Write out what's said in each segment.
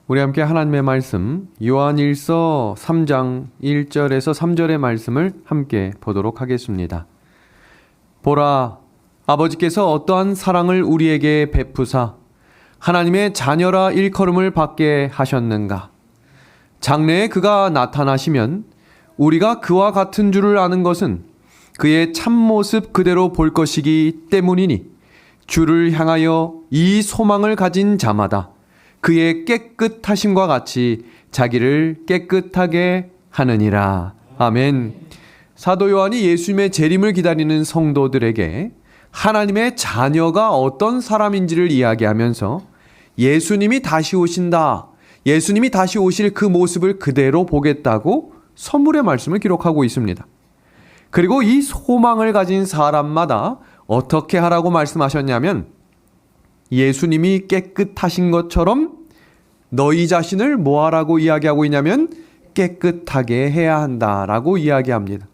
우리 함께 하나님의 말씀 요한일서 3장 1절에서 3절의 말씀을 함께 보도록 하겠습니다. 보라, 아버지께서 어떠한 사랑을 우리에게 베푸사 하나님의 자녀라 일컬음을 받게 하셨는가. 장래에 그가 나타나시면 우리가 그와 같은 줄을 아는 것은 그의 참모습 그대로 볼 것이기 때문이니 주를 향하여 이 소망을 가진 자마다 그의 깨끗하심과 같이 자기를 깨끗하게 하느니라. 아멘. 사도 요한이 예수님의 재림을 기다리는 성도들에게 하나님의 자녀가 어떤 사람인지를 이야기하면서 예수님이 다시 오신다, 예수님이 다시 오실 그 모습을 그대로 보겠다고 선물의 말씀을 기록하고 있습니다. 그리고 이 소망을 가진 사람마다 어떻게 하라고 말씀하셨냐면 예수님이 깨끗하신 것처럼 너희 자신을 뭐 하라고 이야기하고 있냐면 깨끗하게 해야 한다라고 이야기합니다.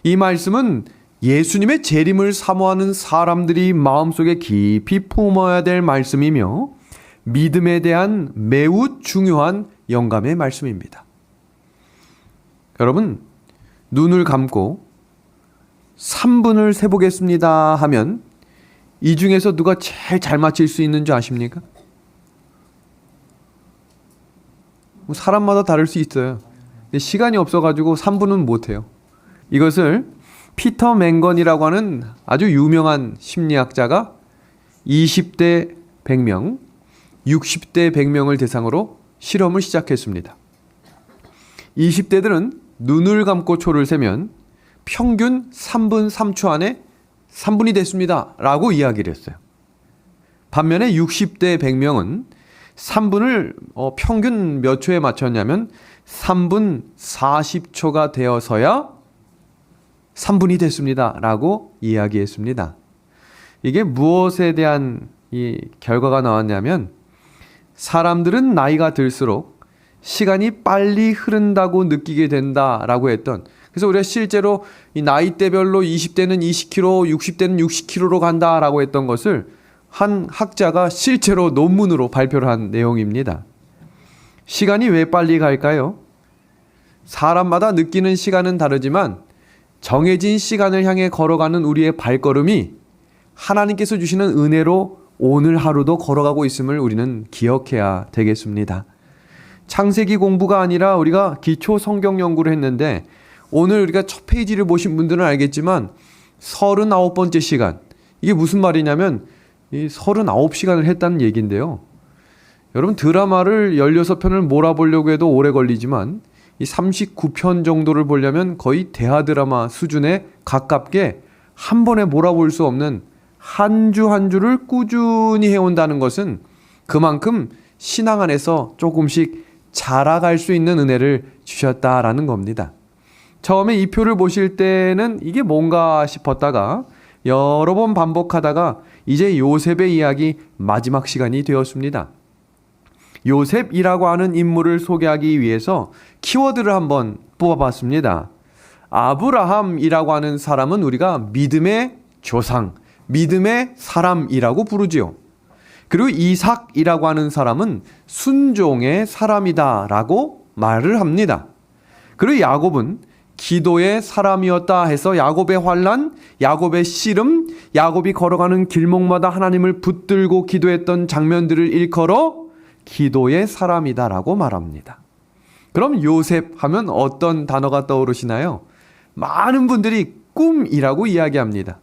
이 말씀은 예수님의 재림을 사모하는 사람들이 마음속에 깊이 품어야 될 말씀이며 믿음에 대한 매우 중요한 영감의 말씀입니다. 여러분, 눈을 감고 3분을 세보겠습니다 하면 이 중에서 누가 제일 잘 맞힐 수 있는 줄 아십니까? 사람마다 다를 수 있어요. 근데 시간이 없어가지고 3분은 못해요. 이것을 피터 맹건이라고 하는 아주 유명한 심리학자가 20대 100명, 60대 100명을 대상으로 실험을 시작했습니다. 20대들은 눈을 감고 초를 세면 평균 3분 3초 안에 3분이 됐습니다 라고 이야기를 했어요. 반면에 60대 100명은 3분을 평균 몇 초에 맞췄냐면 3분 40초가 되어서야 3분이 됐습니다 라고 이야기했습니다. 이게 무엇에 대한 이 결과가 나왔냐면 사람들은 나이가 들수록 시간이 빨리 흐른다고 느끼게 된다라고 했던, 그래서 우리가 실제로 이 나이대별로 20대는 20km, 60대는 60km로 간다라고 했던 것을 한 학자가 실제로 논문으로 발표를 한 내용입니다. 시간이 왜 빨리 갈까요? 사람마다 느끼는 시간은 다르지만 정해진 시간을 향해 걸어가는 우리의 발걸음이 하나님께서 주시는 은혜로 오늘 하루도 걸어가고 있음을 우리는 기억해야 되겠습니다. 창세기 공부가 아니라 우리가 기초 성경 연구를 했는데 오늘 우리가 첫 페이지를 보신 분들은 알겠지만 39번째 시간, 이게 무슨 말이냐면 이 39시간을 했다는 얘기인데요. 여러분, 드라마를 16편을 몰아보려고 해도 오래 걸리지만 이 39편 정도를 보려면 거의 대하 드라마 수준에 가깝게 한 번에 몰아볼 수 없는 한 주 한 주를 꾸준히 해온다는 것은 그만큼 신앙 안에서 조금씩 자라갈 수 있는 은혜를 주셨다라는 겁니다. 처음에 이 표를 보실 때는 이게 뭔가 싶었다가 여러 번 반복하다가 이제 요셉의 이야기 마지막 시간이 되었습니다. 요셉이라고 하는 인물을 소개하기 위해서 키워드를 한번 뽑아봤습니다. 아브라함이라고 하는 사람은 우리가 믿음의 조상, 믿음의 사람이라고 부르지요. 그리고 이삭이라고 하는 사람은 순종의 사람이다 라고 말을 합니다. 그리고 야곱은 기도의 사람이었다 해서 야곱의 환난, 야곱의 씨름, 야곱이 걸어가는 길목마다 하나님을 붙들고 기도했던 장면들을 일컬어 기도의 사람이다 라고 말합니다. 그럼 요셉 하면 어떤 단어가 떠오르시나요? 많은 분들이 꿈이라고 이야기합니다.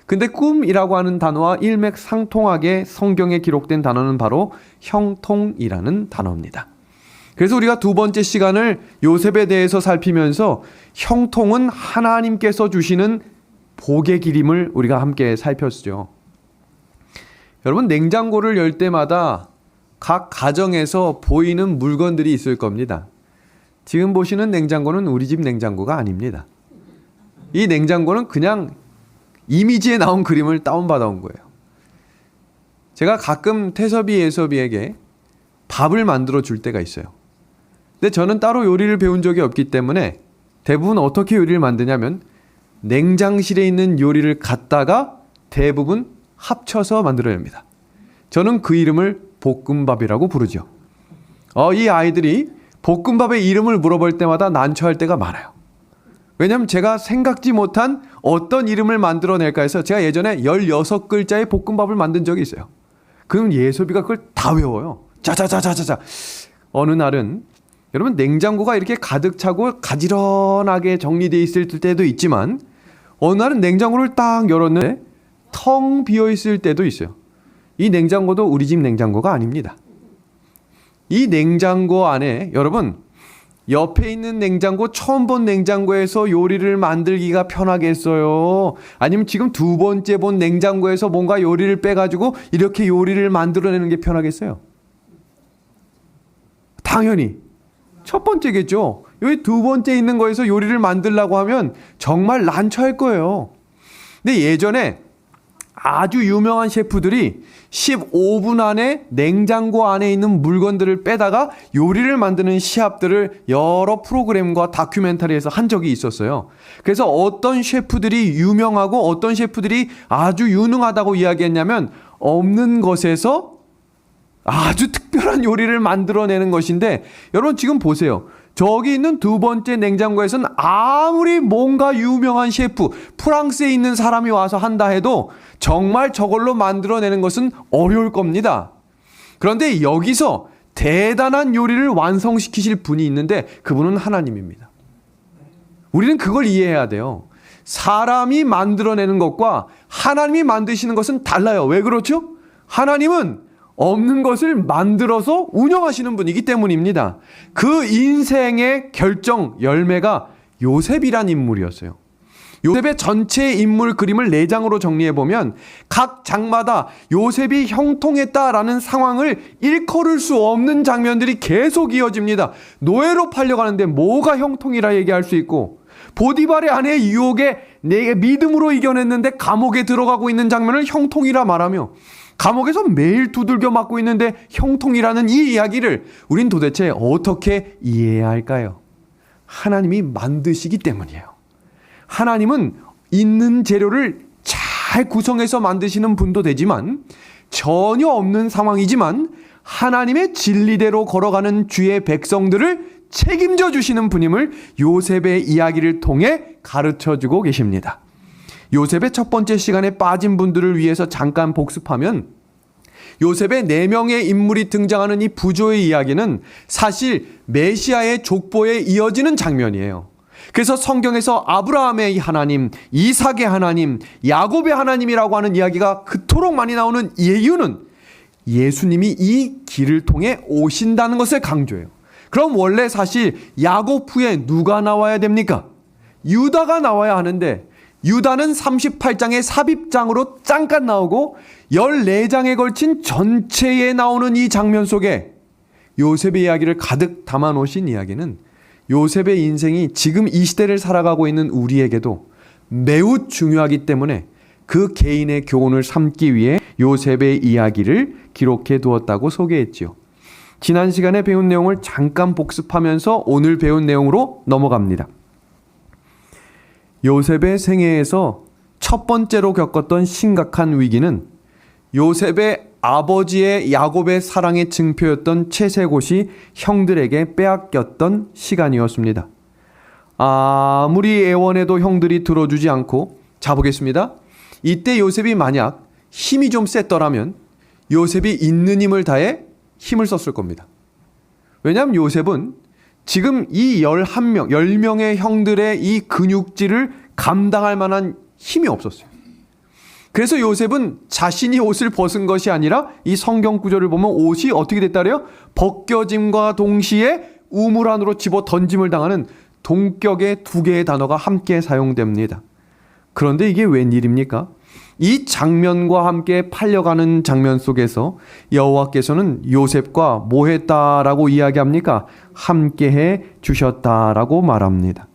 근데 꿈이라고 하는 단어와 일맥상통하게 성경에 기록된 단어는 바로 형통이라는 단어입니다. 그래서 우리가 두 번째 시간을 요셉에 대해서 살피면서 형통은 하나님께서 주시는 복의 기림을 우리가 함께 살폈죠. 여러분, 냉장고를 열 때마다 각 가정에서 보이는 물건들이 있을 겁니다. 지금 보시는 냉장고는 우리 집 냉장고가 아닙니다. 이 냉장고는 그냥 이미지에 나온 그림을 다운받아 온 거예요. 제가 가끔 태섭이, 예섭이에게 밥을 만들어 줄 때가 있어요. 근데 저는 따로 요리를 배운 적이 없기 때문에 대부분 어떻게 요리를 만드냐면 냉장실에 있는 요리를 갖다가 대부분 합쳐서 만들어냅니다. 저는 그 이름을 볶음밥이라고 부르죠. 이 아이들이 볶음밥의 이름을 물어볼 때마다 난처할 때가 많아요. 왜냐하면 제가 생각지 못한 어떤 이름을 만들어낼까 해서 제가 예전에 16글자의 볶음밥을 만든 적이 있어요. 그럼 예섭이가 그걸 다 외워요. 자자자자자자. 어느 날은 여러분 냉장고가 이렇게 가득 차고 가지런하게 정리되어 있을 때도 있지만 어느 날은 냉장고를 딱 열었는데 텅 비어 있을 때도 있어요. 이 냉장고도 우리 집 냉장고가 아닙니다. 이 냉장고 안에 여러분 옆에 있는 냉장고, 처음 본 냉장고에서 요리를 만들기가 편하겠어요? 아니면 지금 두 번째 본 냉장고에서 뭔가 요리를 빼가지고 이렇게 요리를 만들어내는 게 편하겠어요? 당연히 첫 번째겠죠. 여기 두 번째 있는 거에서 요리를 만들려고 하면 정말 난처할 거예요. 근데 예전에 아주 유명한 셰프들이 15분 안에 냉장고 안에 있는 물건들을 빼다가 요리를 만드는 시합들을 여러 프로그램과 다큐멘터리에서 한 적이 있었어요. 그래서 어떤 셰프들이 유명하고 어떤 셰프들이 아주 유능하다고 이야기했냐면 없는 것에서 아주 특별한 요리를 만들어내는 것인데 여러분 지금 보세요. 저기 있는 두 번째 냉장고에서는 아무리 뭔가 유명한 셰프, 프랑스에 있는 사람이 와서 한다 해도 정말 저걸로 만들어내는 것은 어려울 겁니다. 그런데 여기서 대단한 요리를 완성시키실 분이 있는데 그분은 하나님입니다. 우리는 그걸 이해해야 돼요. 사람이 만들어내는 것과 하나님이 만드시는 것은 달라요. 왜 그렇죠? 하나님은 없는 것을 만들어서 운영하시는 분이기 때문입니다. 그 인생의 결정, 열매가 요셉이란 인물이었어요. 요셉의 전체 인물 그림을 4장으로 정리해보면 각 장마다 요셉이 형통했다라는 상황을 일컬을 수 없는 장면들이 계속 이어집니다. 노예로 팔려가는데 뭐가 형통이라 얘기할 수 있고, 보디발의 아내의 유혹에 내게 믿음으로 이겨냈는데 감옥에 들어가고 있는 장면을 형통이라 말하며, 감옥에서 매일 두들겨 맞고 있는데 형통이라는 이 이야기를 우린 도대체 어떻게 이해해야 할까요? 하나님이 만드시기 때문이에요. 하나님은 있는 재료를 잘 구성해서 만드시는 분도 되지만 전혀 없는 상황이지만 하나님의 진리대로 걸어가는 주의 백성들을 책임져 주시는 분임을 요셉의 이야기를 통해 가르쳐주고 계십니다. 요셉의 첫 번째 시간에 빠진 분들을 위해서 잠깐 복습하면 요셉의 4명의 인물이 등장하는 이 부조의 이야기는 사실 메시아의 족보에 이어지는 장면이에요. 그래서 성경에서 아브라함의 하나님, 이삭의 하나님, 야곱의 하나님이라고 하는 이야기가 그토록 많이 나오는 이유는 예수님이 이 길을 통해 오신다는 것을 강조해요. 그럼 원래 사실 야곱 후에 누가 나와야 됩니까? 유다가 나와야 하는데 유다는 38장의 삽입장으로 잠깐 나오고 14장에 걸친 전체에 나오는 이 장면 속에 요셉의 이야기를 가득 담아 놓으신 이야기는 요셉의 인생이 지금 이 시대를 살아가고 있는 우리에게도 매우 중요하기 때문에 그 개인의 교훈을 삼기 위해 요셉의 이야기를 기록해 두었다고 소개했지요. 지난 시간에 배운 내용을 잠깐 복습하면서 오늘 배운 내용으로 넘어갑니다. 요셉의 생애에서 첫 번째로 겪었던 심각한 위기는 요셉의 아버지의 야곱의 사랑의 증표였던 채색옷이 형들에게 빼앗겼던 시간이었습니다. 아무리 애원해도 형들이 들어주지 않고, 자 보겠습니다. 이때 요셉이 만약 힘이 좀 셌더라면 요셉이 있는 힘을 다해 힘을 썼을 겁니다. 왜냐하면 요셉은 지금 이 10명의 형들의 이 근육질을 감당할 만한 힘이 없었어요. 그래서 요셉은 자신이 옷을 벗은 것이 아니라 이 성경 구절을 보면 옷이 어떻게 됐다 그래요? 벗겨짐과 동시에 우물 안으로 집어 던짐을 당하는 동격의 2개의 단어가 함께 사용됩니다. 그런데 이게 웬일입니까? 이 장면과 함께 팔려가는 장면 속에서 여호와께서는 요셉과 뭐 했다라고 이야기합니까? 함께해 주셨다라고 말합니다.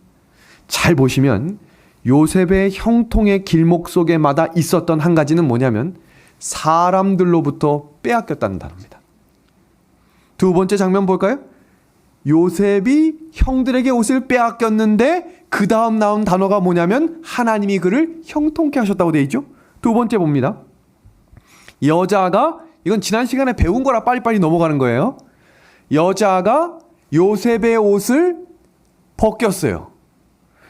잘 보시면 요셉의 형통의 길목 속에마다 있었던 한 가지는 뭐냐면 사람들로부터 빼앗겼다는 단어입니다. 두 번째 장면 볼까요? 요셉이 형들에게 옷을 빼앗겼는데 그 다음 나온 단어가 뭐냐면 하나님이 그를 형통케 하셨다고 되어 있죠. 두 번째 봅니다. 여자가, 이건 지난 시간에 배운 거라 빨리빨리 넘어가는 거예요. 여자가 요셉의 옷을 벗겼어요.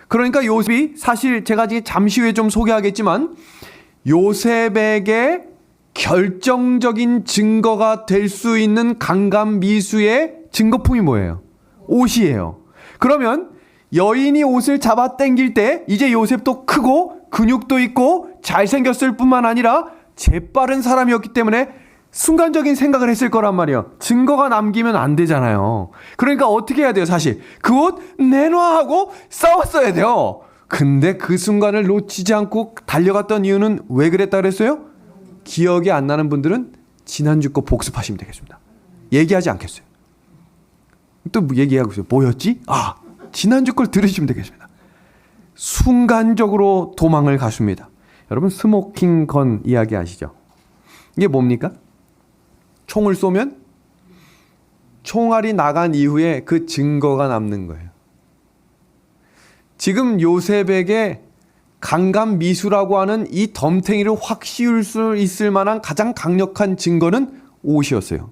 그러니까 요셉이, 사실 제가 잠시 후에 좀 소개하겠지만, 요셉에게 결정적인 증거가 될 수 있는 강간미수의 증거품이 뭐예요? 옷이에요. 그러면 여인이 옷을 잡아 당길 때 이제 요셉도 크고 근육도 있고 잘생겼을 뿐만 아니라 재빠른 사람이었기 때문에 순간적인 생각을 했을 거란 말이에요. 증거가 남기면 안 되잖아요. 그러니까 어떻게 해야 돼요? 사실 그 옷 내놔 하고 싸웠어야 돼요. 근데 그 순간을 놓치지 않고 달려갔던 이유는 왜 그랬다 그랬어요? 기억이 안 나는 분들은 지난주 거 복습하시면 되겠습니다. 얘기하지 않겠어요. 또 얘기하고 있어요. 뭐였지? 지난주 걸 들으시면 되겠습니다. 순간적으로 도망을 갔습니다. 여러분, 스모킹 건 이야기 아시죠? 이게 뭡니까? 총을 쏘면 총알이 나간 이후에 그 증거가 남는 거예요. 지금 요셉에게 강간미수라고 하는 이 덤탱이를 확 씌울 수 있을 만한 가장 강력한 증거는 옷이었어요.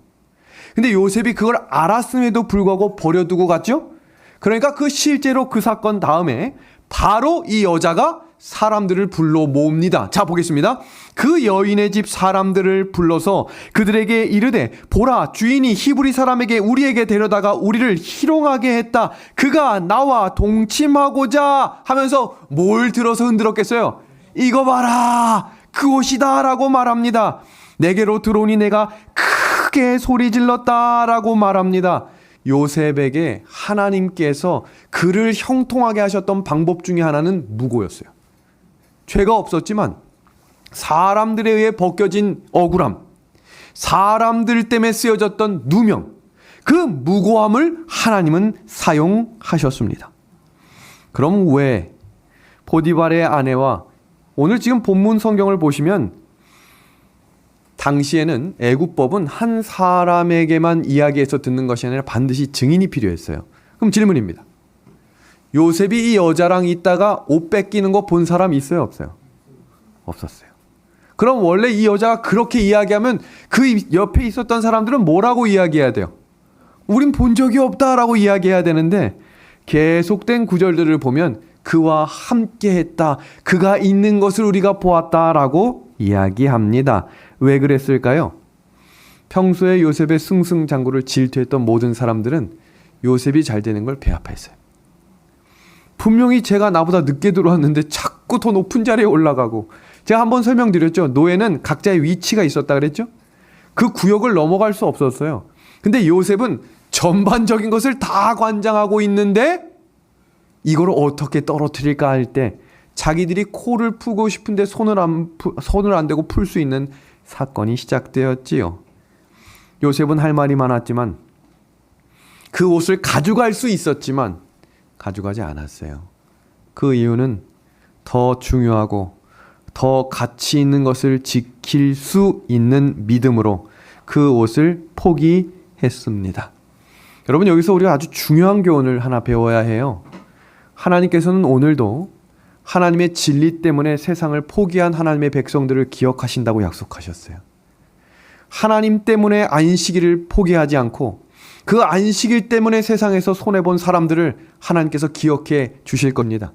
근데 요셉이 그걸 알았음에도 불구하고 버려두고 갔죠? 그러니까 실제로 그 사건 다음에 바로 이 여자가 사람들을 불러 모읍니다. 자, 보겠습니다. 그 여인의 집 사람들을 불러서 그들에게 이르되, 보라, 주인이 히브리 사람에게 우리에게 데려다가 우리를 희롱하게 했다. 그가 나와 동침하고자 하면서 뭘 들어서 흔들었겠어요? 이거 봐라, 그 옷이다 라고 말합니다. 내게로 들어오니 내가 크게 소리 질렀다 라고 말합니다. 요셉에게 하나님께서 그를 형통하게 하셨던 방법 중에 하나는 무고였어요. 죄가 없었지만 사람들에 의해 벗겨진 억울함, 사람들 때문에 쓰여졌던 누명, 그 무고함을 하나님은 사용하셨습니다. 그럼 왜 보디발의 아내와, 오늘 지금 본문 성경을 보시면 당시에는 애굽법은 한 사람에게만 이야기해서 듣는 것이 아니라 반드시 증인이 필요했어요. 그럼 질문입니다. 요셉이 이 여자랑 있다가 옷 뺏기는 거 본 사람 있어요, 없어요? 없었어요. 그럼 원래 이 여자가 그렇게 이야기하면 그 옆에 있었던 사람들은 뭐라고 이야기해야 돼요? 우린 본 적이 없다라고 이야기해야 되는데, 계속된 구절들을 보면 그와 함께 했다, 그가 있는 것을 우리가 보았다라고 이야기합니다. 왜 그랬을까요? 평소에 요셉의 승승장구를 질투했던 모든 사람들은 요셉이 잘 되는 걸 배합했어요. 분명히 제가 나보다 늦게 들어왔는데 자꾸 더 높은 자리에 올라가고, 제가 한번 설명드렸죠. 노예는 각자의 위치가 있었다 그랬죠. 그 구역을 넘어갈 수 없었어요. 근데 요셉은 전반적인 것을 다 관장하고 있는데 이걸 어떻게 떨어뜨릴까 할 때 자기들이 코를 푸고 싶은데 손을 안 대고 풀 수 있는 사건이 시작되었지요. 요셉은 할 말이 많았지만 그 옷을 가져갈 수 있었지만 가져가지 않았어요. 그 이유는 더 중요하고 더 가치 있는 것을 지킬 수 있는 믿음으로 그 옷을 포기했습니다. 여러분, 여기서 우리가 아주 중요한 교훈을 하나 배워야 해요. 하나님께서는 오늘도 하나님의 진리 때문에 세상을 포기한 하나님의 백성들을 기억하신다고 약속하셨어요. 하나님 때문에 안식일을 포기하지 않고 그 안식일 때문에 세상에서 손해본 사람들을 하나님께서 기억해 주실 겁니다.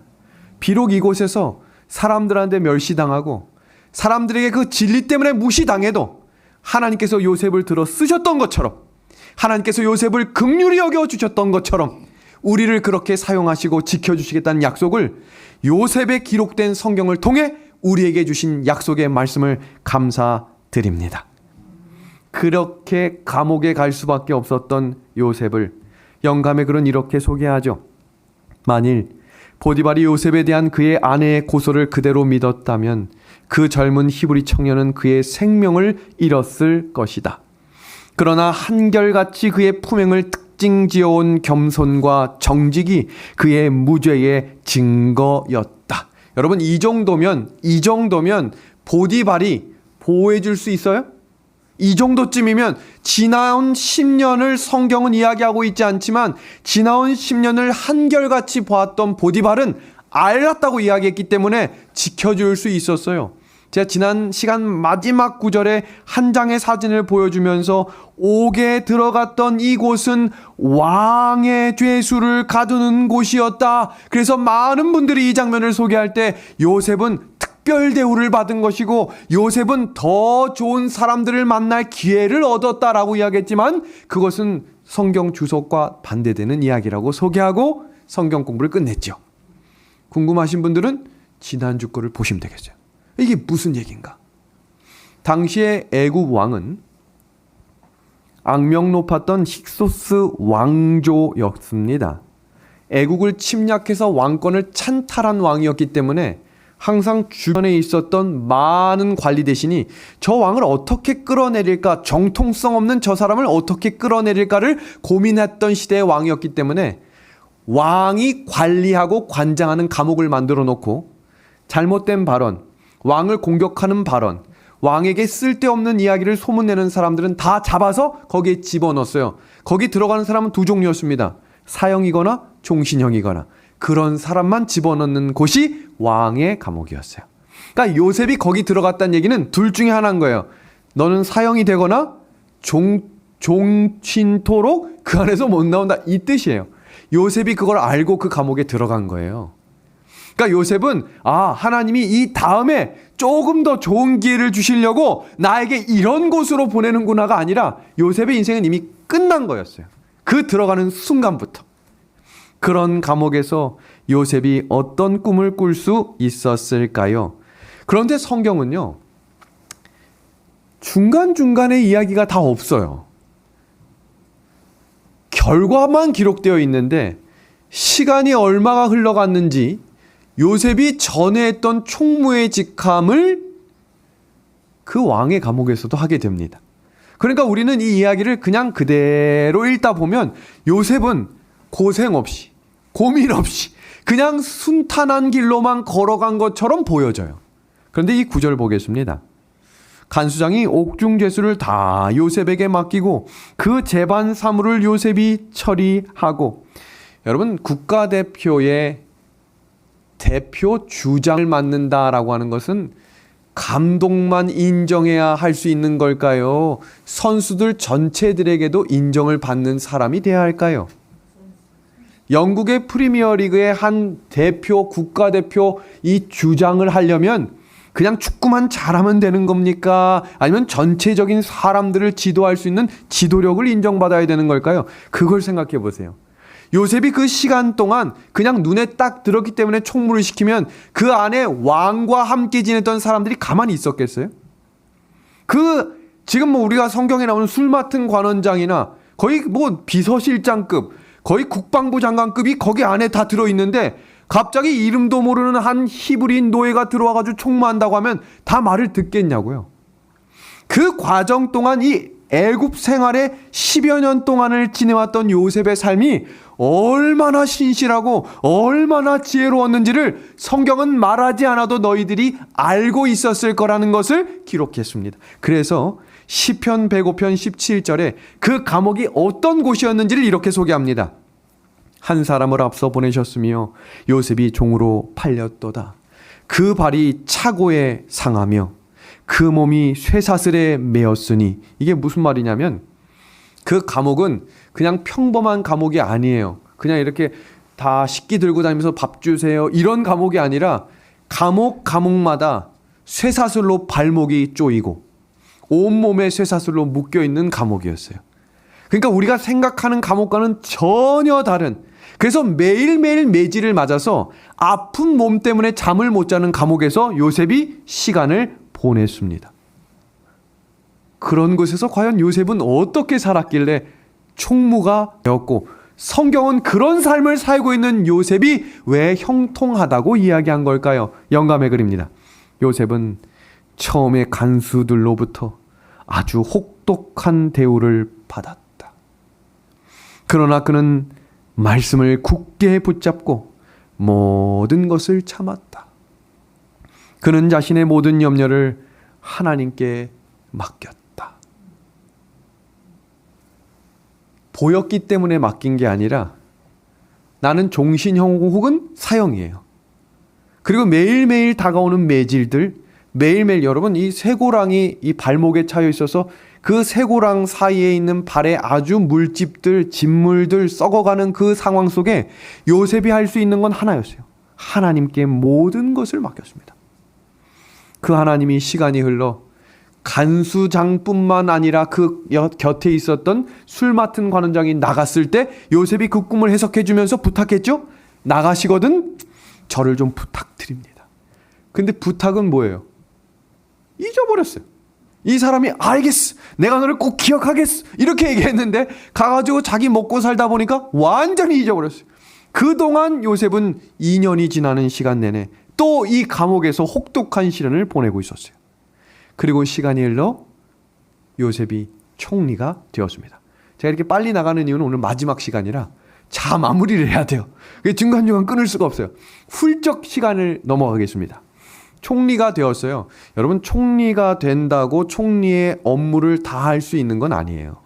비록 이곳에서 사람들한테 멸시당하고 사람들에게 그 진리 때문에 무시당해도 하나님께서 요셉을 들어 쓰셨던 것처럼, 하나님께서 요셉을 긍휼히 여겨주셨던 것처럼 우리를 그렇게 사용하시고 지켜주시겠다는 약속을 요셉에 기록된 성경을 통해 우리에게 주신 약속의 말씀을 감사드립니다. 그렇게 감옥에 갈 수밖에 없었던 요셉을 영감의 글은 이렇게 소개하죠. 만일 보디발이 요셉에 대한 그의 아내의 고소를 그대로 믿었다면 그 젊은 히브리 청년은 그의 생명을 잃었을 것이다. 그러나 한결같이 그의 품행을 특징지어온 겸손과 정직이 그의 무죄의 증거였다. 여러분, 이 정도면 보디발이 보호해 줄 수 있어요? 이 정도쯤이면 지나온 10년을 성경은 이야기하고 있지 않지만 지나온 10년을 한결같이 보았던 보디발은 알았다고 이야기했기 때문에 지켜줄 수 있었어요. 제가 지난 시간 마지막 구절에 한 장의 사진을 보여주면서 옥에 들어갔던 이곳은 왕의 죄수를 가두는 곳이었다. 그래서 많은 분들이 이 장면을 소개할 때 요셉은 특별 대우를 받은 것이고 요셉은 더 좋은 사람들을 만날 기회를 얻었다라고 이야기했지만 그것은 성경 주석과 반대되는 이야기라고 소개하고 성경 공부를 끝냈죠. 궁금하신 분들은 지난주 거를 보시면 되겠어요. 이게 무슨 얘기인가? 당시의 애굽 왕은 악명 높았던 힉소스 왕조였습니다. 애국을 침략해서 왕권을 찬탈한 왕이었기 때문에 항상 주변에 있었던 많은 관리 대신이 저 왕을 어떻게 끌어내릴까, 정통성 없는 저 사람을 어떻게 끌어내릴까를 고민했던 시대의 왕이었기 때문에 왕이 관리하고 관장하는 감옥을 만들어 놓고 잘못된 발언, 왕을 공격하는 발언, 왕에게 쓸데없는 이야기를 소문내는 사람들은 다 잡아서 거기에 집어넣었어요. 거기 들어가는 사람은 두 종류였습니다. 사형이거나 종신형이거나. 그런 사람만 집어넣는 곳이 왕의 감옥이었어요. 그러니까 요셉이 거기 들어갔다는 얘기는 둘 중에 하나인 거예요. 너는 사형이 되거나 종신토록 그 안에서 못 나온다, 이 뜻이에요. 요셉이 그걸 알고 그 감옥에 들어간 거예요. 그러니까 요셉은 하나님이 이 다음에 조금 더 좋은 기회를 주시려고 나에게 이런 곳으로 보내는구나가 아니라 요셉의 인생은 이미 끝난 거였어요. 그 들어가는 순간부터. 그런 감옥에서 요셉이 어떤 꿈을 꿀 수 있었을까요? 그런데 성경은요, 중간중간에 이야기가 다 없어요. 결과만 기록되어 있는데 시간이 얼마가 흘러갔는지 요셉이 전에 했던 총무의 직함을 그 왕의 감옥에서도 하게 됩니다. 그러니까 우리는 이 이야기를 그냥 그대로 읽다 보면 요셉은 고생 없이, 고민 없이 그냥 순탄한 길로만 걸어간 것처럼 보여져요. 그런데 이 구절 보겠습니다. 간수장이 옥중죄수를 다 요셉에게 맡기고 그 재반 사물을 요셉이 처리하고, 여러분, 국가대표의 대표 주장을 맡는다라고 하는 것은 감독만 인정해야 할 수 있는 걸까요? 선수들 전체들에게도 인정을 받는 사람이 돼야 할까요? 영국의 프리미어리그의 한 대표, 국가대표 이 주장을 하려면 그냥 축구만 잘하면 되는 겁니까? 아니면 전체적인 사람들을 지도할 수 있는 지도력을 인정받아야 되는 걸까요? 그걸 생각해 보세요. 요셉이 그 시간 동안 그냥 눈에 딱 들었기 때문에 총무를 시키면 그 안에 왕과 함께 지냈던 사람들이 가만히 있었겠어요? 지금 우리가 성경에 나오는 술 맡은 관원장이나 거의 비서실장급, 거의 국방부 장관급이 거기 안에 다 들어있는데 갑자기 이름도 모르는 한 히브리인 노예가 들어와가지고 총무한다고 하면 다 말을 듣겠냐고요. 그 과정 동안 이 애굽 생활에 10여 년 동안을 지내왔던 요셉의 삶이 얼마나 신실하고 얼마나 지혜로웠는지를 성경은 말하지 않아도 너희들이 알고 있었을 거라는 것을 기록했습니다. 그래서 시편 105편 17절에 그 감옥이 어떤 곳이었는지를 이렇게 소개합니다. 한 사람을 앞서 보내셨으며 요셉이 종으로 팔렸도다. 그 발이 차고에 상하며 그 몸이 쇠사슬에 매었으니, 이게 무슨 말이냐면 그 감옥은 그냥 평범한 감옥이 아니에요. 그냥 이렇게 다 식기 들고 다니면서 밥 주세요 이런 감옥이 아니라 감옥마다 쇠사슬로 발목이 쪼이고 온몸에 쇠사슬로 묶여있는 감옥이었어요. 그러니까 우리가 생각하는 감옥과는 전혀 다른, 그래서 매일매일 매질을 맞아서 아픈 몸 때문에 잠을 못 자는 감옥에서 요셉이 시간을 보냈습니다. 그런 곳에서 과연 요셉은 어떻게 살았길래 총무가 되었고, 성경은 그런 삶을 살고 있는 요셉이 왜 형통하다고 이야기한 걸까요? 영감의 글입니다. 요셉은 처음에 간수들로부터 아주 혹독한 대우를 받았다. 그러나 그는 말씀을 굳게 붙잡고 모든 것을 참았다. 그는 자신의 모든 염려를 하나님께 맡겼다. 보였기 때문에 맡긴 게 아니라 나는 종신형 혹은 사형이에요. 그리고 매일매일 다가오는 매질들, 매일매일 여러분 이 쇠고랑이 이 발목에 차여 있어서 그 쇠고랑 사이에 있는 발에 아주 물집들, 진물들 썩어가는 그 상황 속에 요셉이 할 수 있는 건 하나였어요. 하나님께 모든 것을 맡겼습니다. 그 하나님이 시간이 흘러 간수장뿐만 아니라 그 곁에 있었던 술 맡은 관원장이 나갔을 때 요셉이 그 꿈을 해석해 주면서 부탁했죠. 나가시거든 저를 좀 부탁드립니다. 근데 부탁은 뭐예요? 잊어버렸어요. 이 사람이 알겠어, 내가 너를 꼭 기억하겠어 이렇게 얘기했는데 가가지고 자기 먹고 살다 보니까 완전히 잊어버렸어요. 그동안 요셉은 2년이 지나는 시간 내내 또 이 감옥에서 혹독한 시련을 보내고 있었어요. 그리고 시간이 흘러 요셉이 총리가 되었습니다. 제가 이렇게 빨리 나가는 이유는 오늘 마지막 시간이라 자 마무리를 해야 돼요. 중간중간 끊을 수가 없어요. 훌쩍 시간을 넘어가겠습니다. 총리가 되었어요. 여러분, 총리가 된다고 총리의 업무를 다 할 수 있는 건 아니에요.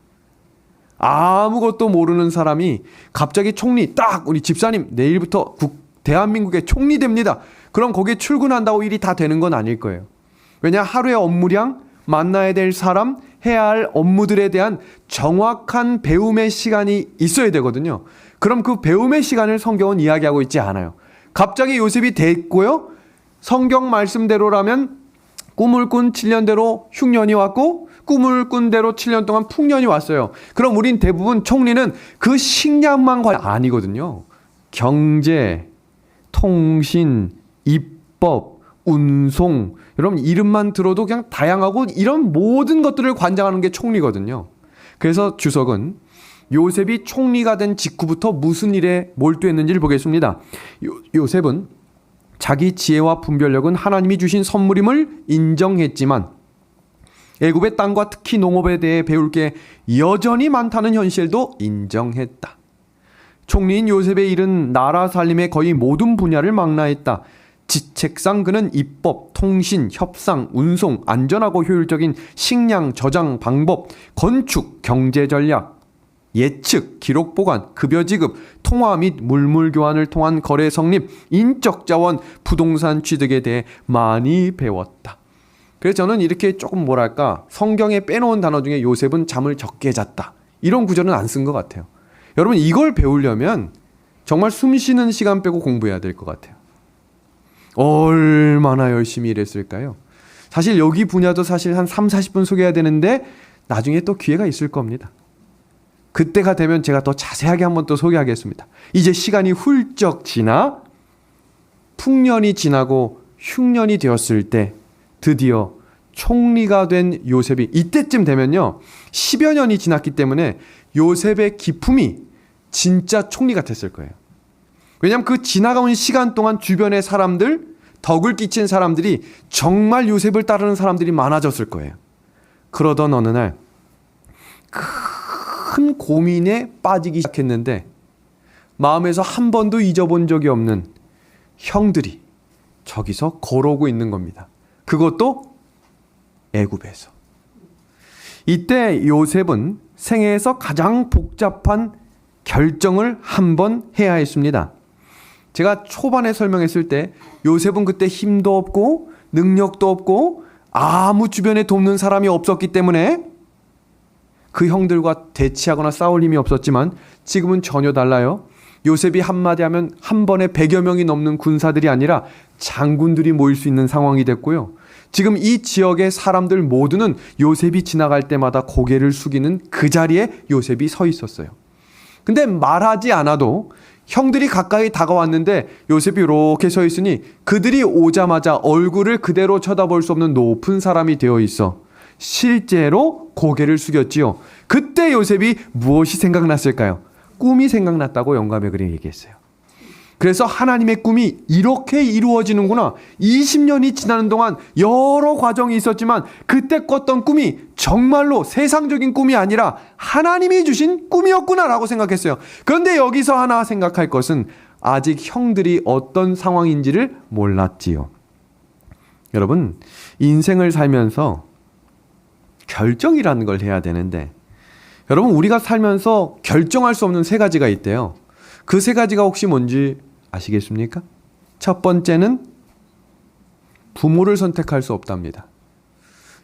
아무것도 모르는 사람이 갑자기 총리 딱 우리 집사님 내일부터 대한민국의 총리 됩니다. 그럼 거기에 출근한다고 일이 다 되는 건 아닐 거예요. 왜냐, 하루의 업무량, 만나야 될 사람, 해야 할 업무들에 대한 정확한 배움의 시간이 있어야 되거든요. 그럼 그 배움의 시간을 성경은 이야기하고 있지 않아요. 갑자기 요셉이 됐고요. 성경 말씀대로라면 꿈을 꾼 7년대로 흉년이 왔고 꿈을 꾼 대로 7년 동안 풍년이 왔어요. 그럼 우린 대부분 총리는 그 식량만 아니거든요. 경제, 통신, 입법, 운송, 여러분 이름만 들어도 그냥 다양하고 이런 모든 것들을 관장하는 게 총리거든요. 그래서 주석은 요셉이 총리가 된 직후부터 무슨 일에 몰두했는지를 보겠습니다. 요셉은 자기 지혜와 분별력은 하나님이 주신 선물임을 인정했지만 애굽의 땅과 특히 농업에 대해 배울 게 여전히 많다는 현실도 인정했다. 총리인 요셉의 일은 나라 살림의 거의 모든 분야를 망라했다. 직책상 그는 입법, 통신, 협상, 운송, 안전하고 효율적인 식량 저장 방법, 건축, 경제 전략, 예측, 기록 보관, 급여 지급, 통화 및 물물 교환을 통한 거래 성립, 인적 자원, 부동산 취득에 대해 많이 배웠다. 그래서 저는 이렇게 조금 뭐랄까 성경에 빼놓은 단어 중에 요셉은 잠을 적게 잤다, 이런 구절은 안 쓴 것 같아요. 여러분, 이걸 배우려면 정말 숨 쉬는 시간 빼고 공부해야 될 것 같아요. 얼마나 열심히 일했을까요? 사실 여기 분야도 사실 한 30-40분 소개해야 되는데 나중에 또 기회가 있을 겁니다. 그때가 되면 제가 더 자세하게 한번 또 소개하겠습니다. 이제 시간이 훌쩍 지나 풍년이 지나고 흉년이 되었을 때 드디어 총리가 된 요셉이, 이때쯤 되면요 10여 년이 지났기 때문에 요셉의 기품이 진짜 총리 같았을 거예요. 왜냐하면 그 지나가온 시간 동안 주변의 사람들, 덕을 끼친 사람들이 정말 요셉을 따르는 사람들이 많아졌을 거예요. 그러던 어느 날 큰 고민에 빠지기 시작했는데 마음에서 한 번도 잊어본 적이 없는 형들이 저기서 걸어오고 있는 겁니다. 그것도 애굽에서. 이때 요셉은 생애에서 가장 복잡한 결정을 한 번 해야 했습니다. 제가 초반에 설명했을 때 요셉은 그때 힘도 없고 능력도 없고 아무 주변에 돕는 사람이 없었기 때문에 그 형들과 대치하거나 싸울 힘이 없었지만 지금은 전혀 달라요. 요셉이 한마디 하면 한 번에 100여 명이 넘는 군사들이 아니라 장군들이 모일 수 있는 상황이 됐고요. 지금 이 지역의 사람들 모두는 요셉이 지나갈 때마다 고개를 숙이는 그 자리에 요셉이 서 있었어요. 근데 말하지 않아도 형들이 가까이 다가왔는데 요셉이 이렇게 서 있으니 그들이 오자마자 얼굴을 그대로 쳐다볼 수 없는 높은 사람이 되어 있어 실제로 고개를 숙였지요. 그때 요셉이 무엇이 생각났을까요? 꿈이 생각났다고 영감의 글에 얘기했어요. 그래서 하나님의 꿈이 이렇게 이루어지는구나. 20년이 지나는 동안 여러 과정이 있었지만 그때 꿨던 꿈이 정말로 세상적인 꿈이 아니라 하나님이 주신 꿈이었구나라고 생각했어요. 그런데 여기서 하나 생각할 것은 아직 형들이 어떤 상황인지를 몰랐지요. 여러분, 인생을 살면서 결정이라는 걸 해야 되는데 여러분, 우리가 살면서 결정할 수 없는 세 가지가 있대요. 그 세 가지가 혹시 뭔지 아시겠습니까? 첫 번째는 부모를 선택할 수 없답니다.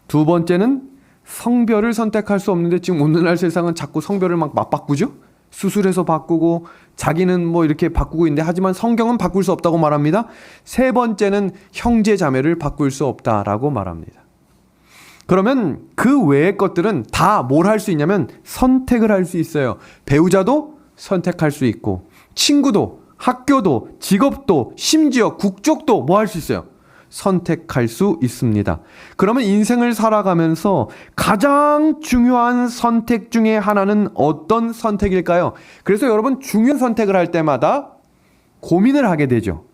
두 번째는 성별을 선택할 수 없는데 지금 오늘날 세상은 자꾸 성별을 막 맞바꾸죠? 수술해서 바꾸고 자기는 뭐 이렇게 바꾸고 있는데 하지만 성경은 바꿀 수 없다고 말합니다. 세 번째는 형제 자매를 바꿀 수 없다라고 말합니다. 그러면 그 외의 것들은 다 뭘 할 수 있냐면 선택을 할 수 있어요. 배우자도 선택할 수 있고 친구도 학교도 직업도 심지어 국적도 뭐 할 수 있어요. 선택할 수 있습니다. 그러면 인생을 살아가면서 가장 중요한 선택 중에 하나는 어떤 선택일까요? 그래서 여러분 중요한 선택을 할 때마다 고민을 하게 되죠.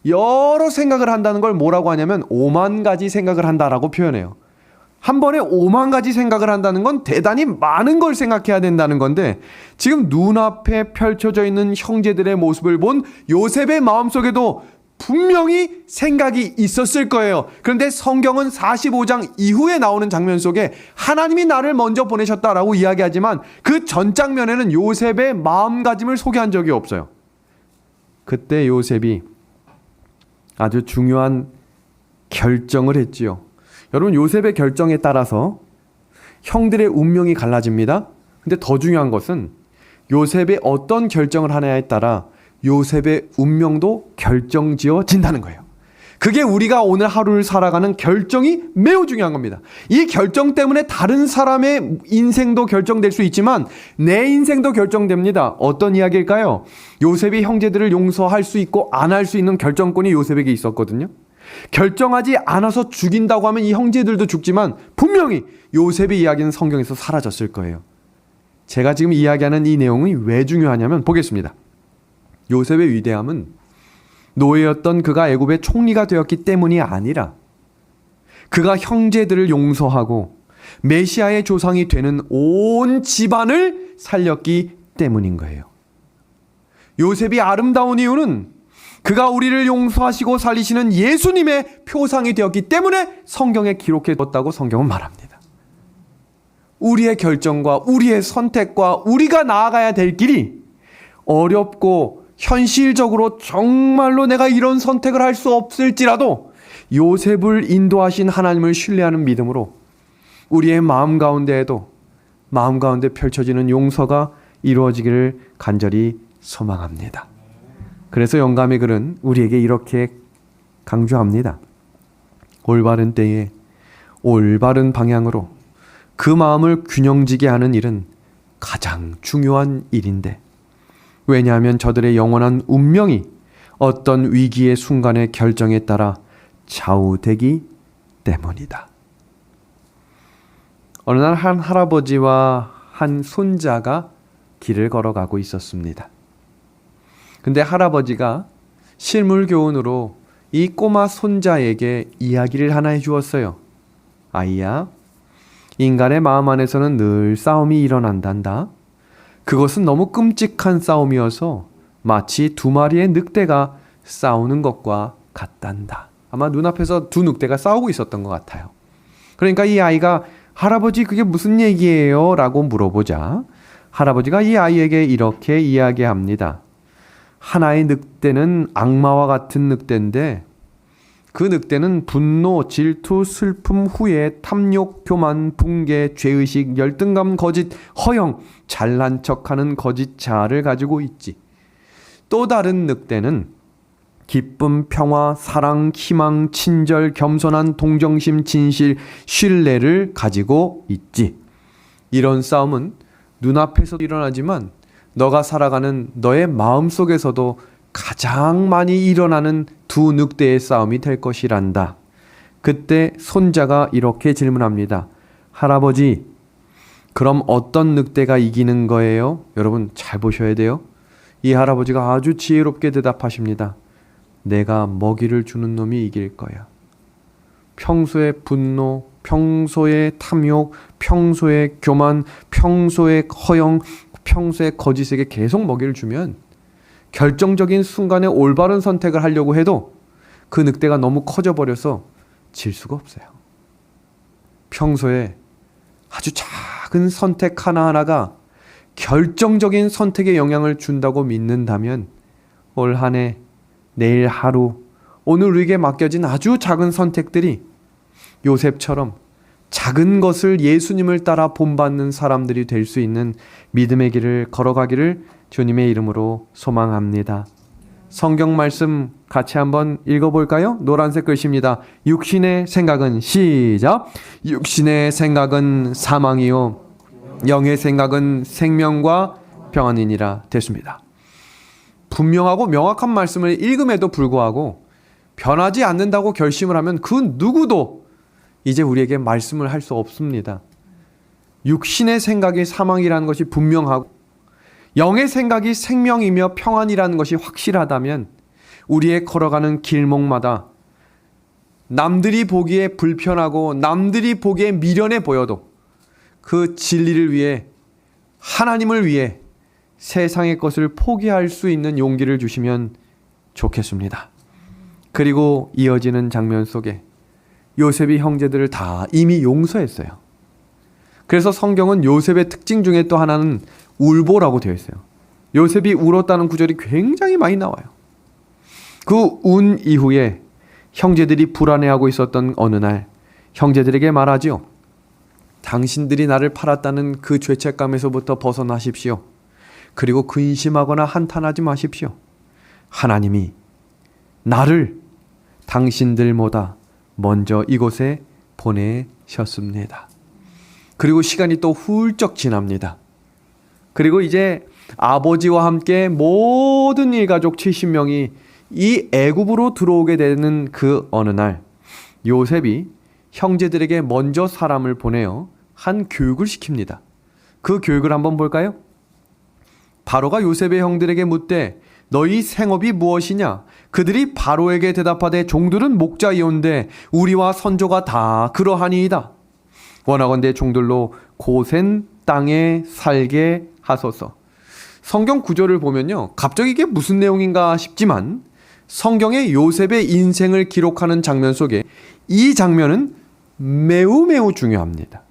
여러 생각을 한다는 걸 뭐라고 하냐면 5만 가지 생각을 한다라고 표현해요. 한 번에 5만 가지 생각을 한다는 건 대단히 많은 걸 생각해야 된다는 건데 지금 눈앞에 펼쳐져 있는 형제들의 모습을 본 요셉의 마음속에도 분명히 생각이 있었을 거예요. 그런데 성경은 45장 이후에 나오는 장면 속에 하나님이 나를 먼저 보내셨다라고 이야기하지만 그 전 장면에는 요셉의 마음가짐을 소개한 적이 없어요. 그때 요셉이 아주 중요한 결정을 했지요. 여러분 요셉의 결정에 따라서 형들의 운명이 갈라집니다. 근데 더 중요한 것은 요셉의 어떤 결정을 하느냐에 따라 요셉의 운명도 결정지어진다는 거예요. 그게 우리가 오늘 하루를 살아가는 결정이 매우 중요한 겁니다. 이 결정 때문에 다른 사람의 인생도 결정될 수 있지만 내 인생도 결정됩니다. 어떤 이야기일까요? 요셉이 형제들을 용서할 수 있고 안 할 수 있는 결정권이 요셉에게 있었거든요. 결정하지 않아서 죽인다고 하면 이 형제들도 죽지만 분명히 요셉의 이야기는 성경에서 사라졌을 거예요. 제가 지금 이야기하는 이 내용이 왜 중요하냐면 보겠습니다. 요셉의 위대함은 노예였던 그가 애굽의 총리가 되었기 때문이 아니라 그가 형제들을 용서하고 메시아의 조상이 되는 온 집안을 살렸기 때문인 거예요. 요셉이 아름다운 이유는 그가 우리를 용서하시고 살리시는 예수님의 표상이 되었기 때문에 성경에 기록해뒀다고 성경은 말합니다. 우리의 결정과 우리의 선택과 우리가 나아가야 될 길이 어렵고 현실적으로 정말로 내가 이런 선택을 할 수 없을지라도 요셉을 인도하신 하나님을 신뢰하는 믿음으로 우리의 마음 가운데에도 마음 가운데 펼쳐지는 용서가 이루어지기를 간절히 소망합니다. 그래서 영감의 글은 우리에게 이렇게 강조합니다. 올바른 때에 올바른 방향으로 그 마음을 균형지게 하는 일은 가장 중요한 일인데 왜냐하면 저들의 영원한 운명이 어떤 위기의 순간의 결정에 따라 좌우되기 때문이다. 어느 날 한 할아버지와 한 손자가 길을 걸어가고 있었습니다. 근데 할아버지가 실물 교훈으로 이 꼬마 손자에게 이야기를 하나 해주었어요. 아이야, 인간의 마음 안에서는 늘 싸움이 일어난단다. 그것은 너무 끔찍한 싸움이어서 마치 두 마리의 늑대가 싸우는 것과 같단다. 아마 눈앞에서 두 늑대가 싸우고 있었던 것 같아요. 그러니까 이 아이가 할아버지 그게 무슨 얘기예요? 라고 물어보자 할아버지가 이 아이에게 이렇게 이야기합니다. 하나의 늑대는 악마와 같은 늑대인데 그 늑대는 분노, 질투, 슬픔, 후회, 탐욕, 교만, 붕괴, 죄의식, 열등감, 거짓, 허영, 잘난 척하는 거짓 자아를 가지고 있지. 또 다른 늑대는 기쁨, 평화, 사랑, 희망, 친절, 겸손한 동정심, 진실, 신뢰를 가지고 있지. 이런 싸움은 눈앞에서도 일어나지만 너가 살아가는 너의 마음속에서도 가장 많이 일어나는 두 늑대의 싸움이 될 것이란다. 그때 손자가 이렇게 질문합니다. 할아버지, 그럼 어떤 늑대가 이기는 거예요? 여러분 잘 보셔야 돼요. 이 할아버지가 아주 지혜롭게 대답하십니다. 내가 먹이를 주는 놈이 이길 거야. 평소에 분노, 평소에 탐욕, 평소에 교만, 평소에 허영, 평소에 거짓에게 계속 먹이를 주면 결정적인 순간에 올바른 선택을 하려고 해도 그 늑대가 너무 커져버려서 질 수가 없어요. 평소에 아주 작은 선택 하나하나가 결정적인 선택에 영향을 준다고 믿는다면 올 한 해, 내일 하루, 오늘 우리에게 맡겨진 아주 작은 선택들이 요셉처럼 작은 것을 예수님을 따라 본받는 사람들이 될 수 있는 믿음의 길을 걸어가기를 주님의 이름으로 소망합니다. 성경 말씀 같이 한번 읽어볼까요? 노란색 글씨입니다. 육신의 생각은 시작. 육신의 생각은 사망이요 영의 생각은 생명과 평안이니라. 됐습니다. 분명하고 명확한 말씀을 읽음에도 불구하고 변하지 않는다고 결심을 하면 그 누구도 이제 우리에게 말씀을 할 수 없습니다. 육신의 생각이 사망이라는 것이 분명하고 영의 생각이 생명이며 평안이라는 것이 확실하다면 우리의 걸어가는 길목마다 남들이 보기에 불편하고 남들이 보기에 미련해 보여도 그 진리를 위해 하나님을 위해 세상의 것을 포기할 수 있는 용기를 주시면 좋겠습니다. 그리고 이어지는 장면 속에 요셉이 형제들을 다 이미 용서했어요. 그래서 성경은 요셉의 특징 중에 또 하나는 울보라고 되어 있어요. 요셉이 울었다는 구절이 굉장히 많이 나와요. 그 운 이후에 형제들이 불안해하고 있었던 어느 날 형제들에게 말하지요. 당신들이 나를 팔았다는 그 죄책감에서부터 벗어나십시오. 그리고 근심하거나 한탄하지 마십시오. 하나님이 나를 당신들보다 먼저 이곳에 보내셨습니다. 그리고 시간이 또 훌쩍 지납니다. 그리고 이제 아버지와 함께 모든 일가족 70명이 이 애굽으로 들어오게 되는 그 어느 날 요셉이 형제들에게 먼저 사람을 보내어 한 교육을 시킵니다. 그 교육을 한번 볼까요? 바로가 요셉의 형들에게 묻되 너희 생업이 무엇이냐? 그들이 바로에게 대답하되 종들은 목자이온데 우리와 선조가 다 그러하니이다. 원하건대 종들로 고센 땅에 살게 하소서. 성경 구절을 보면요, 갑자기 이게 무슨 내용인가 싶지만 성경의 요셉의 인생을 기록하는 장면 속에 이 장면은 매우 중요합니다.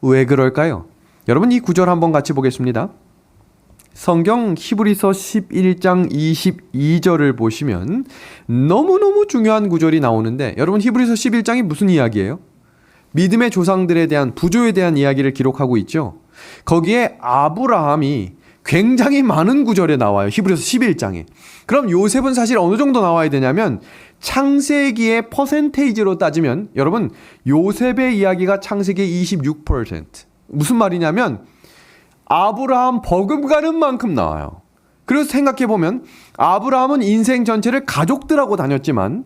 왜 그럴까요? 여러분 이 구절 한번 같이 보겠습니다. 성경 히브리서 11장 22절을 보시면 너무너무 중요한 구절이 나오는데 여러분 히브리서 11장이 무슨 이야기예요? 믿음의 조상들에 대한 부조에 대한 이야기를 기록하고 있죠. 거기에 아브라함이 굉장히 많은 구절에 나와요. 히브리서 11장에. 그럼 요셉은 사실 어느 정도 나와야 되냐면 창세기의 퍼센테이지로 따지면 여러분 요셉의 이야기가 창세기의 26%. 무슨 말이냐면 아브라함 버금가는 만큼 나와요. 그래서 생각해보면 아브라함은 인생 전체를 가족들하고 다녔지만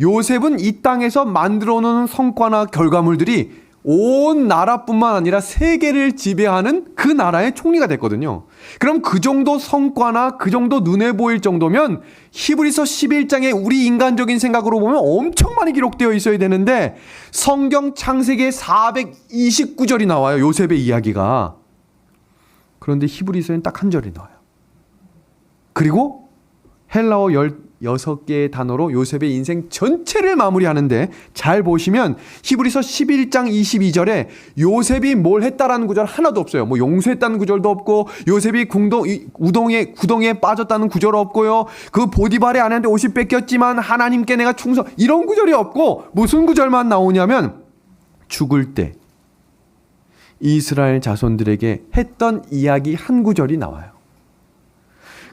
요셉은 이 땅에서 만들어 놓은 성과나 결과물들이 온 나라뿐만 아니라 세계를 지배하는 그 나라의 총리가 됐거든요. 그럼 그 정도 성과나 그 정도 눈에 보일 정도면 히브리서 11장에 우리 인간적인 생각으로 보면 엄청 많이 기록되어 있어야 되는데 성경 창세기에 429절이 나와요. 요셉의 이야기가. 그런데 히브리서엔 딱 한 절이 나와요. 그리고 헬라어 16개의 단어로 요셉의 인생 전체를 마무리하는데 잘 보시면 히브리서 11장 22절에 요셉이 뭘 했다라는 구절 하나도 없어요. 뭐 용서했다는 구절도 없고 요셉이 구덩이에 빠졌다는 구절 없고요. 그 보디발의 아내한테 옷이 뺏겼지만 하나님께 내가 충성 이런 구절이 없고 무슨 구절만 나오냐면 죽을 때 이스라엘 자손들에게 했던 이야기 한 구절이 나와요.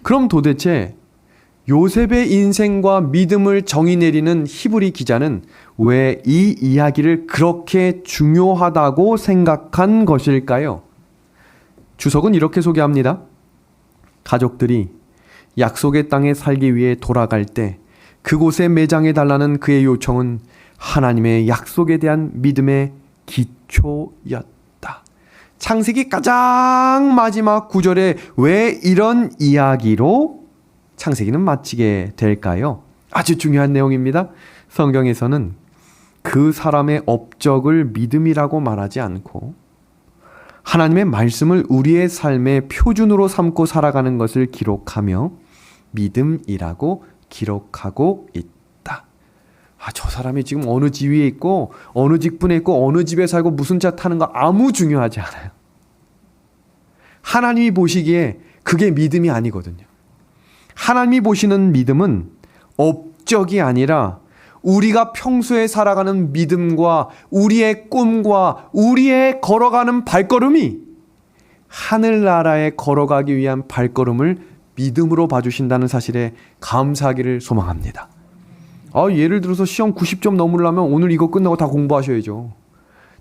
그럼 도대체 요셉의 인생과 믿음을 정의 내리는 히브리 기자는 왜 이 이야기를 그렇게 중요하다고 생각한 것일까요? 주석은 이렇게 소개합니다. 가족들이 약속의 땅에 살기 위해 돌아갈 때 그곳에 매장해 달라는 그의 요청은 하나님의 약속에 대한 믿음의 기초였다. 창세기 가장 마지막 구절에 왜 이런 이야기로 창세기는 마치게 될까요? 아주 중요한 내용입니다. 성경에서는 그 사람의 업적을 믿음이라고 말하지 않고 하나님의 말씀을 우리의 삶의 표준으로 삼고 살아가는 것을 기록하며 믿음이라고 기록하고 있다. 저 사람이 지금 어느 지위에 있고 어느 직분에 있고 어느 집에 살고 무슨 차 타는 거 아무 중요하지 않아요. 하나님이 보시기에 그게 믿음이 아니거든요. 하나님이 보시는 믿음은 목적이 아니라 우리가 평소에 살아가는 믿음과 우리의 꿈과 우리의 걸어가는 발걸음이 하늘나라에 걸어가기 위한 발걸음을 믿음으로 봐주신다는 사실에 감사하기를 소망합니다. 예를 들어서 시험 90점 넘으려면 오늘 이거 끝나고 다 공부하셔야죠.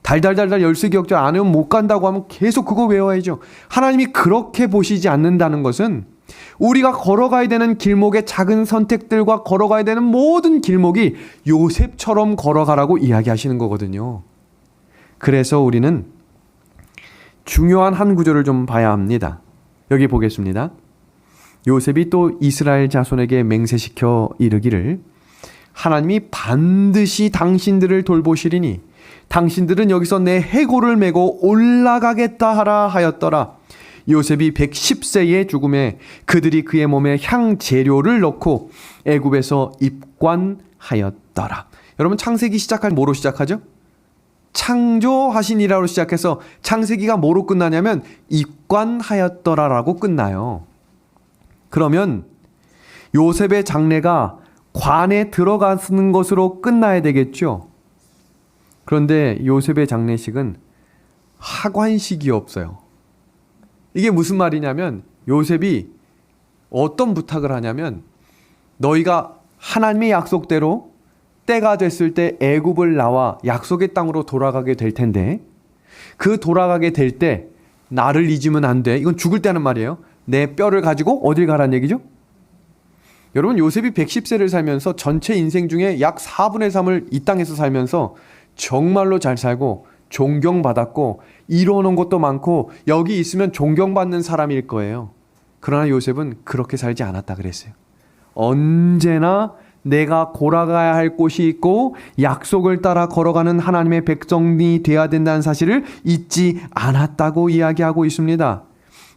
달달달달 열쇠기억절 안 외우면 못 간다고 하면 계속 그거 외워야죠. 하나님이 그렇게 보시지 않는다는 것은 우리가 걸어가야 되는 길목의 작은 선택들과 걸어가야 되는 모든 길목이 요셉처럼 걸어가라고 이야기하시는 거거든요. 그래서 우리는 중요한 한 구절을 좀 봐야 합니다. 여기 보겠습니다. 요셉이 또 이스라엘 자손에게 맹세시켜 이르기를 하나님이 반드시 당신들을 돌보시리니 당신들은 여기서 내 해골을 메고 올라가겠다 하라 하였더라. 요셉이 110세의 죽음에 그들이 그의 몸에 향재료를 넣고 애굽에서 입관하였더라. 여러분 창세기 시작할 뭐로 시작하죠? 창조하시니라로 시작해서 창세기가 뭐로 끝나냐면 입관하였더라라고 끝나요. 그러면 요셉의 장례가 관에 들어가는 것으로 끝나야 되겠죠. 그런데 요셉의 장례식은 하관식이 없어요. 이게 무슨 말이냐면 요셉이 어떤 부탁을 하냐면 너희가 하나님의 약속대로 때가 됐을 때 애굽을 나와 약속의 땅으로 돌아가게 될 텐데 그 돌아가게 될 때 나를 잊으면 안 돼. 이건 죽을 때 하는 말이에요. 내 뼈를 가지고 어딜 가란 얘기죠? 여러분 요셉이 110세를 살면서 전체 인생 중에 약 4분의 3을 이 땅에서 살면서 정말로 잘 살고 존경받았고 이뤄놓은 것도 많고 여기 있으면 존경받는 사람일 거예요. 그러나 요셉은 그렇게 살지 않았다 그랬어요. 언제나 내가 돌아가야 할 곳이 있고 약속을 따라 걸어가는 하나님의 백성이 되어야 된다는 사실을 잊지 않았다고 이야기하고 있습니다.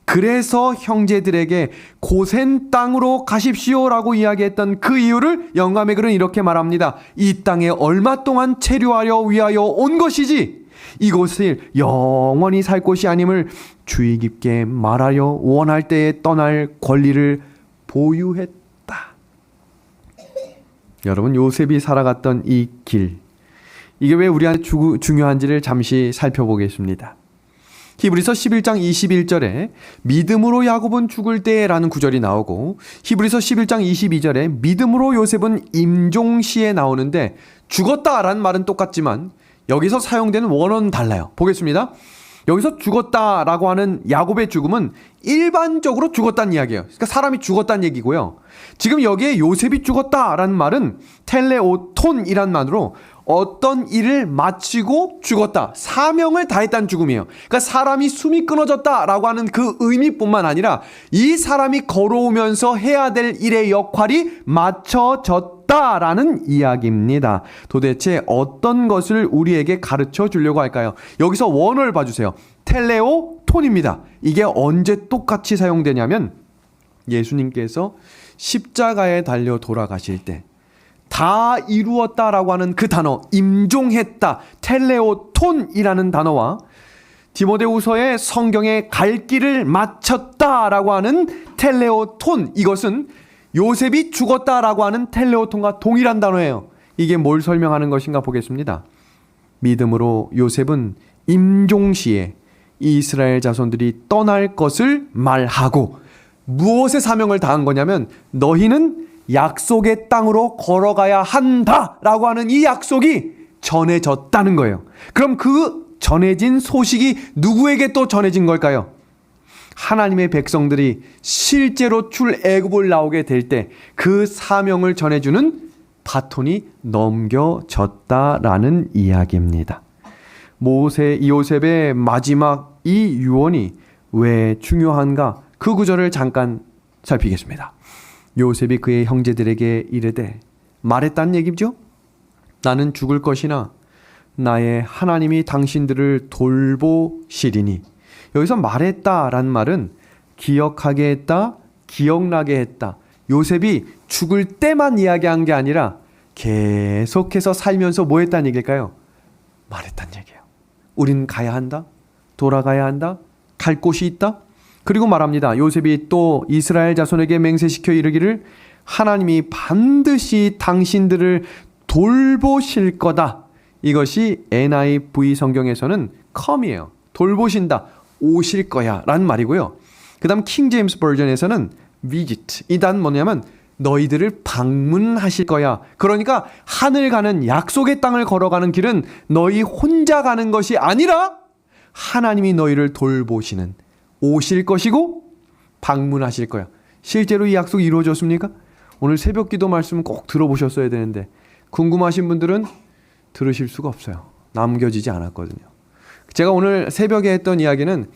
그래서 형제들에게 고센 땅으로 가십시오라고 이야기했던 그 이유를 영감의 글은 이렇게 말합니다. 이 땅에 얼마 동안 체류하려 위하여 온 것이지 이곳을 영원히 살 곳이 아님을 주의 깊게 말하여 원할 때에 떠날 권리를 보유했다. 여러분 요셉이 살아갔던 이 길, 이게 왜 우리한테 중요한지를 잠시 살펴보겠습니다. 히브리서 11장 21절에 믿음으로 야곱은 죽을 때라는 구절이 나오고 히브리서 11장 22절에 믿음으로 요셉은 임종시에 나오는데 죽었다라는 말은 똑같지만 여기서 사용되는 원어는 달라요. 보겠습니다. 여기서 죽었다라고 하는 야곱의 죽음은 일반적으로 죽었다는 이야기예요. 그러니까 사람이 죽었다는 얘기고요. 지금 여기에 요셉이 죽었다라는 말은 텔레오톤이란 말로 어떤 일을 마치고 죽었다. 사명을 다했다는 죽음이에요. 그러니까 사람이 숨이 끊어졌다라고 하는 그 의미뿐만 아니라 이 사람이 걸어오면서 해야 될 일의 역할이 마쳐졌다라는 이야기입니다. 도대체 어떤 것을 우리에게 가르쳐 주려고 할까요? 여기서 원어를 봐주세요. 텔레오톤입니다. 이게 언제 똑같이 사용되냐면 예수님께서 십자가에 달려 돌아가실 때 다 이루었다라고 하는 그 단어, 임종했다, 텔레오톤이라는 단어와 디모데후서의 성경의 갈 길을 마쳤다라고 하는 텔레오톤, 이것은 요셉이 죽었다라고 하는 텔레오톤과 동일한 단어예요. 이게 뭘 설명하는 것인가 보겠습니다. 믿음으로 요셉은 임종시에 이스라엘 자손들이 떠날 것을 말하고 무엇의 사명을 다한 거냐면 너희는 약속의 땅으로 걸어가야 한다라고 하는 이 약속이 전해졌다는 거예요. 그럼 그 전해진 소식이 누구에게 또 전해진 걸까요? 하나님의 백성들이 실제로 출애굽을 나오게 될 때 그 사명을 전해주는 바톤이 넘겨졌다라는 이야기입니다. 요셉의 마지막 이 유언이 왜 중요한가? 그 구절을 잠깐 살피겠습니다. 요셉이 그의 형제들에게 이르되 말했다는 얘기죠. 나는 죽을 것이나 나의 하나님이 당신들을 돌보시리니. 여기서 말했다라는 말은 기억하게 했다, 기억나게 했다. 요셉이 죽을 때만 이야기한 게 아니라 계속해서 살면서 뭐 했다는 얘기일까요? 말했다는 얘기예요. 우린 가야 한다, 돌아가야 한다, 갈 곳이 있다. 그리고 말합니다. 요셉이 또 이스라엘 자손에게 맹세시켜 이르기를 하나님이 반드시 당신들을 돌보실 거다. 이것이 NIV 성경에서는 come이에요. 돌보신다, 오실 거야 라는 말이고요. 그 다음 킹 제임스 버전에서는 visit. 이 단 뭐냐면 너희들을 방문하실 거야. 그러니까 하늘 가는 약속의 땅을 걸어가는 길은 너희 혼자 가는 것이 아니라 하나님이 너희를 돌보시는, 오실 것이고 방문하실 거야. 실제로 이 약속이 이루어졌습니까? 오늘 새벽 기도 말씀 꼭 들어보셨어야 되는데 궁금하신 분들은 들으실 수가 없어요. 남겨지지 않았거든요. 제가 오늘 새벽에 했던 이야기는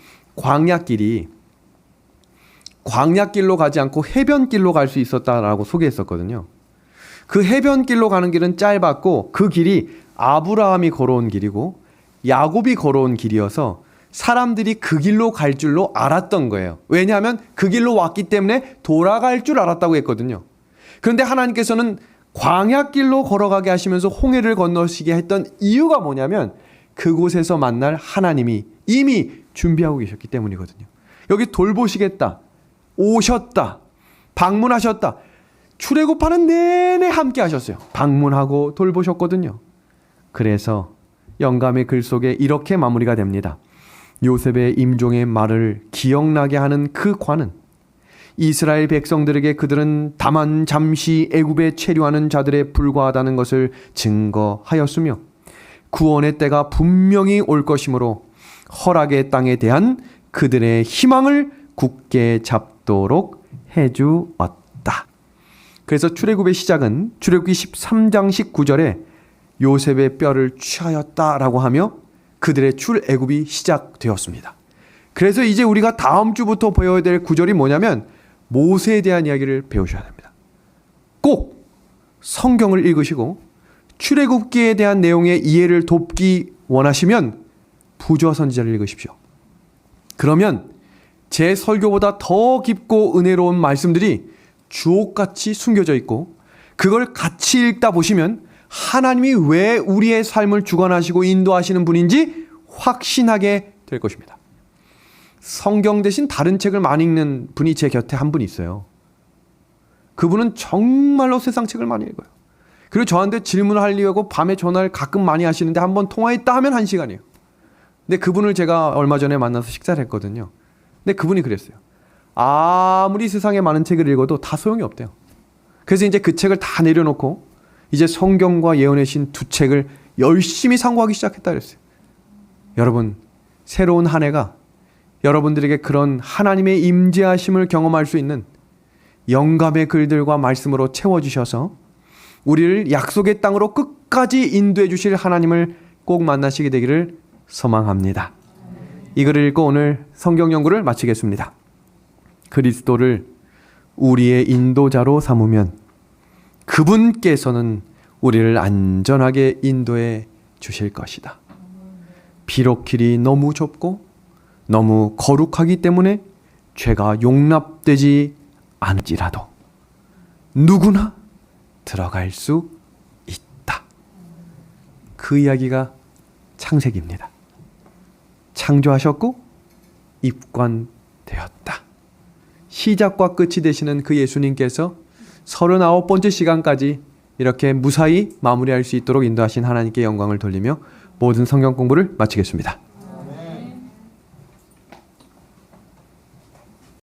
광야길로 가지 않고 해변길로 갈 수 있었다라고 소개했었거든요. 그 해변길로 가는 길은 짧았고 그 길이 아브라함이 걸어온 길이고 야곱이 걸어온 길이어서 사람들이 그 길로 갈 줄로 알았던 거예요. 왜냐하면 그 길로 왔기 때문에 돌아갈 줄 알았다고 했거든요. 그런데 하나님께서는 광야길로 걸어가게 하시면서 홍해를 건너시게 했던 이유가 뭐냐면 그곳에서 만날 하나님이 이미 준비하고 계셨기 때문이거든요. 여기 돌보시겠다, 오셨다, 방문하셨다. 출애굽하는 내내 함께 하셨어요. 방문하고 돌보셨거든요. 그래서 영감의 글 속에 이렇게 마무리가 됩니다. 요셉의 임종의 말을 기억나게 하는 그 관은 이스라엘 백성들에게 그들은 다만 잠시 애굽에 체류하는 자들에 불과하다는 것을 증거하였으며 구원의 때가 분명히 올 것이므로 허락의 땅에 대한 그들의 희망을 굳게 잡도록 해주었다. 그래서 출애굽의 시작은 출애굽기 13장 19절에 요셉의 뼈를 취하였다라고 하며 그들의 출애굽이 시작되었습니다. 그래서 이제 우리가 다음 주부터 배워야 될 구절이 뭐냐면 모세에 대한 이야기를 배우셔야 됩니다. 꼭 성경을 읽으시고 출애굽기에 대한 내용의 이해를 돕기 원하시면 부조화 선지자를 읽으십시오. 그러면 제 설교보다 더 깊고 은혜로운 말씀들이 주옥같이 숨겨져 있고 그걸 같이 읽다 보시면 하나님이 왜 우리의 삶을 주관하시고 인도하시는 분인지 확신하게 될 것입니다. 성경 대신 다른 책을 많이 읽는 분이 제 곁에 한 분 있어요. 그분은 정말로 세상 책을 많이 읽어요. 그리고 저한테 질문을 하려고 밤에 전화를 가끔 많이 하시는데 한번 통화했다 하면 1시간이에요. 근데 그분을 제가 얼마 전에 만나서 식사를 했거든요. 근데 그분이 그랬어요. 아무리 세상에 많은 책을 읽어도 다 소용이 없대요. 그래서 이제 그 책을 다 내려놓고 이제 성경과 예언의 신 두 책을 열심히 상고하기 시작했다 그랬어요. 여러분, 새로운 한 해가 여러분들에게 그런 하나님의 임재하심을 경험할 수 있는 영감의 글들과 말씀으로 채워주셔서 우리를 약속의 땅으로 끝까지 인도해 주실 하나님을 꼭 만나시게 되기를 소망합니다. 이 글을 읽고 오늘 성경 연구를 마치겠습니다. 그리스도를 우리의 인도자로 삼으면 그분께서는 우리를 안전하게 인도해 주실 것이다. 비록 길이 너무 좁고 너무 거룩하기 때문에 죄가 용납되지 않을지라도 누구나 들어갈 수 있다. 그 이야기가 창세기입니다. 창조하셨고 입관되었다. 시작과 끝이 되시는 그 예수님께서 39번째 시간까지 이렇게 무사히 마무리할 수 있도록 인도하신 하나님께 영광을 돌리며 모든 성경 공부를 마치겠습니다.